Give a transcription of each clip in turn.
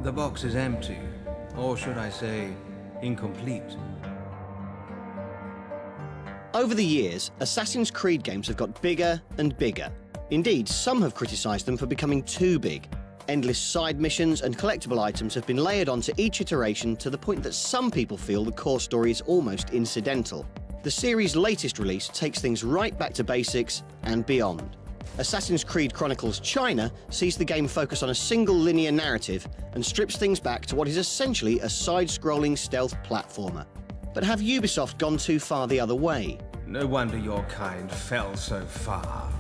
The box is empty, or should I say, incomplete. Over the years, Assassin's Creed games have got bigger and bigger. Indeed, some have criticised them for becoming too big. Endless side missions and collectible items have been layered onto each iteration to the point that some people feel the core story is almost incidental. The series' latest release takes things right back to basics and beyond. Assassin's Creed Chronicles China sees the game focus on a single linear narrative and strips things back to what is essentially a side-scrolling stealth platformer. But have Ubisoft gone too far the other way? No wonder your kind fell so far.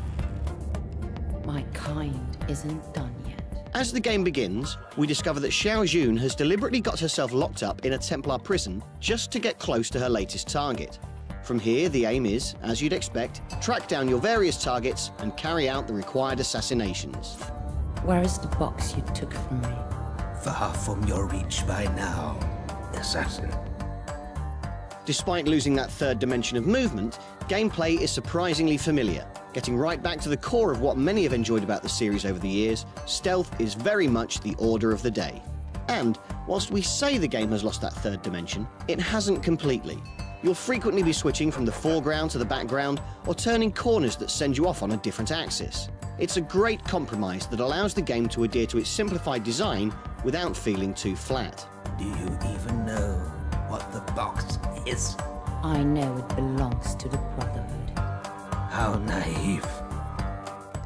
My kind isn't done yet. As the game begins, we discover that Shao Joon has deliberately got herself locked up in a Templar prison just to get close to her latest target. From here, the aim is, as you'd expect, track down your various targets and carry out the required assassinations. Where is the box you took from me? Far from your reach by now, assassin. Despite losing that third dimension of movement, gameplay is surprisingly familiar. Getting right back to the core of what many have enjoyed about the series over the years, stealth is very much the order of the day. And, whilst we say the game has lost that third dimension, it hasn't completely. You'll frequently be switching from the foreground to the background, or turning corners that send you off on a different axis. It's a great compromise that allows the game to adhere to its simplified design without feeling too flat. Do you even know what the box is? I know it belongs to the Brotherhood. How naive.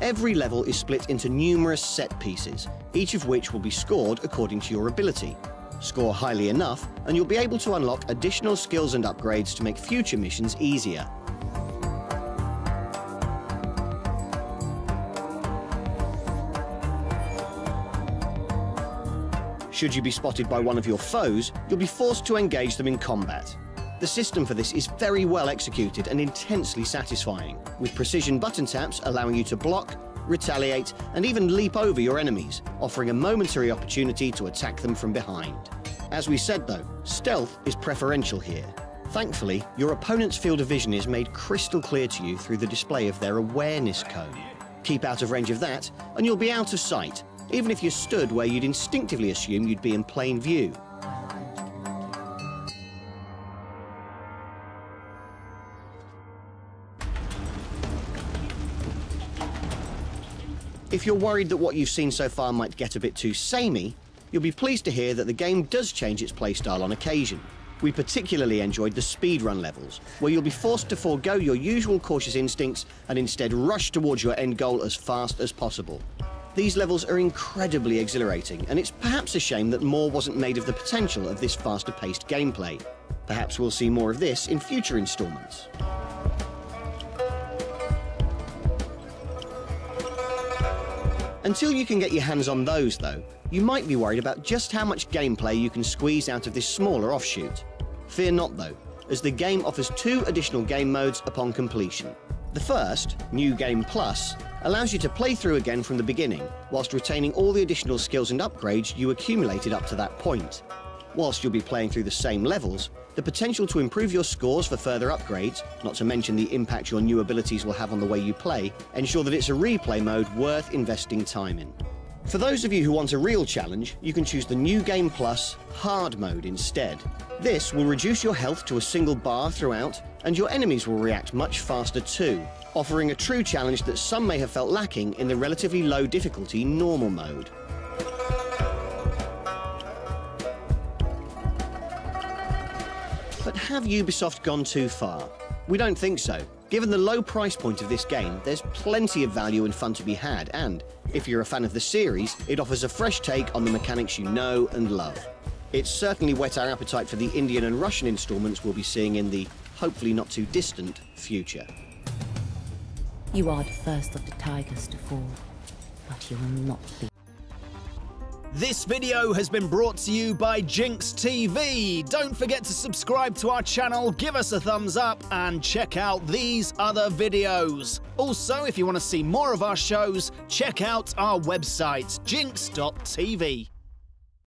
Every level is split into numerous set pieces, each of which will be scored according to your ability. Score highly enough, and you'll be able to unlock additional skills and upgrades to make future missions easier. Should you be spotted by one of your foes, you'll be forced to engage them in combat. The system for this is very well executed and intensely satisfying, with precision button taps allowing you to block, retaliate, and even leap over your enemies, offering a momentary opportunity to attack them from behind. As we said though, stealth is preferential here. Thankfully, your opponent's field of vision is made crystal clear to you through the display of their awareness cone. Keep out of range of that, and you'll be out of sight, even if you stood where you'd instinctively assume you'd be in plain view. If you're worried that what you've seen so far might get a bit too samey, you'll be pleased to hear that the game does change its playstyle on occasion. We particularly enjoyed the speedrun levels, where you'll be forced to forego your usual cautious instincts and instead rush towards your end goal as fast as possible. These levels are incredibly exhilarating, and it's perhaps a shame that more wasn't made of the potential of this faster-paced gameplay. Perhaps we'll see more of this in future installments. Until you can get your hands on those, though, you might be worried about just how much gameplay you can squeeze out of this smaller offshoot. Fear not, though, as the game offers 2 additional game modes upon completion. The first, New Game Plus, allows you to play through again from the beginning, whilst retaining all the additional skills and upgrades you accumulated up to that point. Whilst you'll be playing through the same levels, the potential to improve your scores for further upgrades, not to mention the impact your new abilities will have on the way you play, ensure that it's a replay mode worth investing time in. For those of you who want a real challenge, you can choose the New Game Plus Hard mode instead. This will reduce your health to a single bar throughout, and your enemies will react much faster too, offering a true challenge that some may have felt lacking in the relatively low difficulty Normal mode. But have Ubisoft gone too far? We don't think so. Given the low price point of this game, there's plenty of value and fun to be had, and if you're a fan of the series, it offers a fresh take on the mechanics you know and love. It's certainly whet our appetite for the Indian and Russian installments we'll be seeing in the, hopefully not too distant, future. You are the first of the tigers to fall, but you will not be. This video has been brought to you by Jinx TV. Don't forget to subscribe to our channel, give us a thumbs up, and check out these other videos. Also, if you want to see more of our shows, check out our website, jinx.tv.